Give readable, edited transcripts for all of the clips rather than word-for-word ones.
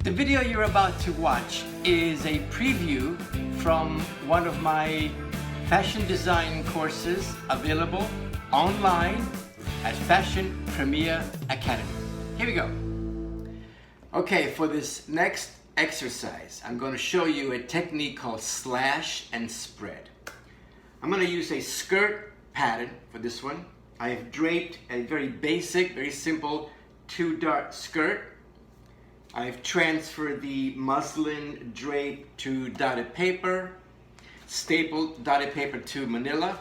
The video you're about to watch is a preview from one of my fashion design courses available online at Fashion Premier Academy. Here we go. Okay, for this next exercise, I'm going to show you a technique called slash and spread. I'm going to use a skirt pattern for this one. I have draped a very basic, very simple 2-dart skirt. I've transferred the muslin drape to dotted paper, stapled dotted paper to manila,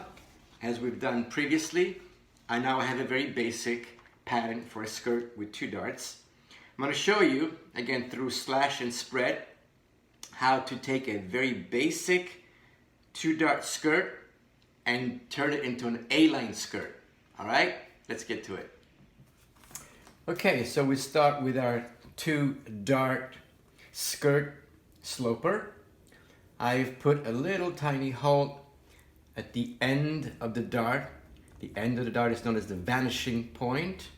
as we've done previously. I now have a very basic pattern for a skirt with 2 darts. I'm going to show you, again through slash and spread, how to take a very basic 2-dart skirt and turn it into an A-line skirt. All right, let's get to it. Okay, so we start with our 2-dart skirt sloper. I've put a little tiny hole at the end of the dart. The end of the dart is known as the vanishing point.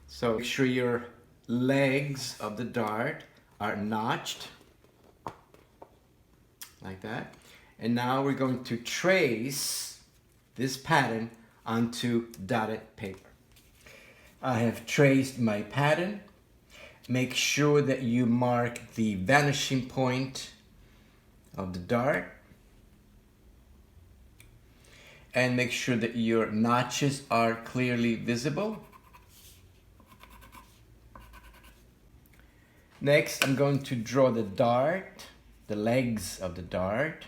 So make sure your legs of the dart are notched like that. And now we're going to trace this pattern onto dotted paper. I have traced my pattern. Make sure that you mark the vanishing point of the dart. And make sure that your notches are clearly visible. Next, I'm going to draw the dart, the legs of the dart.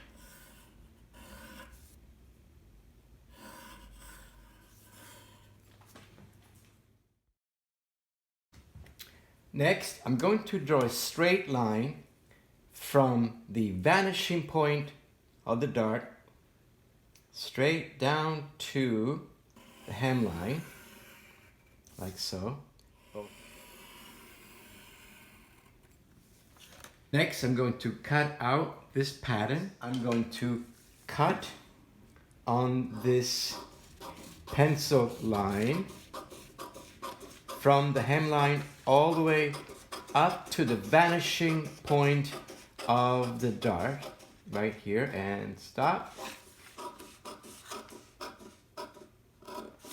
Next, I'm going to draw a straight line from the vanishing point of the dart straight down to the hemline, like so. Next, I'm going to cut out this pattern. I'm going to cut on this pencil line from the hemline all the way up to the vanishing point of the dart, right here, and stop.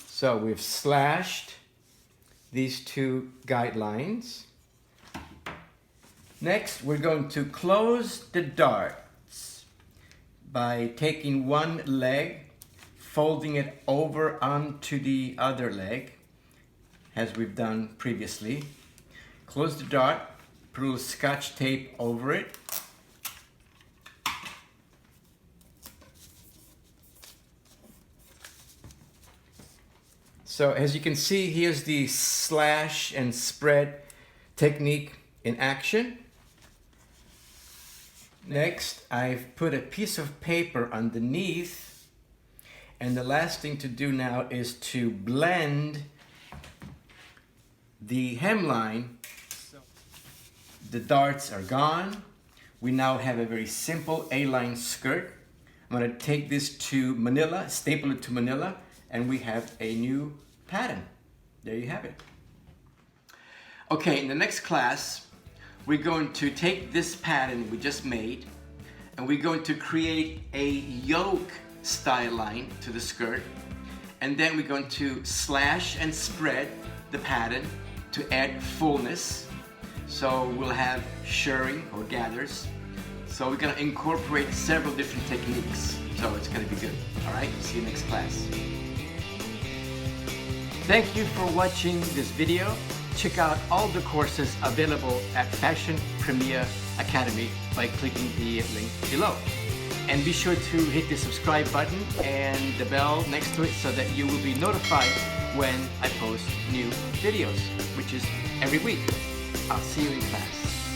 So we've slashed these 2 guidelines. Next, we're going to close the darts by taking one leg, folding it over onto the other leg, as we've done previously. Close the dart, put a little Scotch tape over it. So as you can see, here's the slash and spread technique in action. Next, I've put a piece of paper underneath, and the last thing to do now is to blend the hemline. The darts are gone. We now have a very simple A-line skirt. I'm going to take this to manila, staple it to manila, and we have a new pattern. There you have it. Okay, in the next class, we're going to take this pattern we just made, and we're going to create a yoke style line to the skirt, and then we're going to slash and spread the pattern to add fullness. So we'll have shirring or gathers. So we're going to incorporate several different techniques. So it's going to be good. All right, see you next class. Thank you for watching this video. Check out all the courses available at Fashion Premier Academy by clicking the link below. And be sure to hit the subscribe button and the bell next to it so that you will be notified when I post new videos, which is every week. I'll see you in class.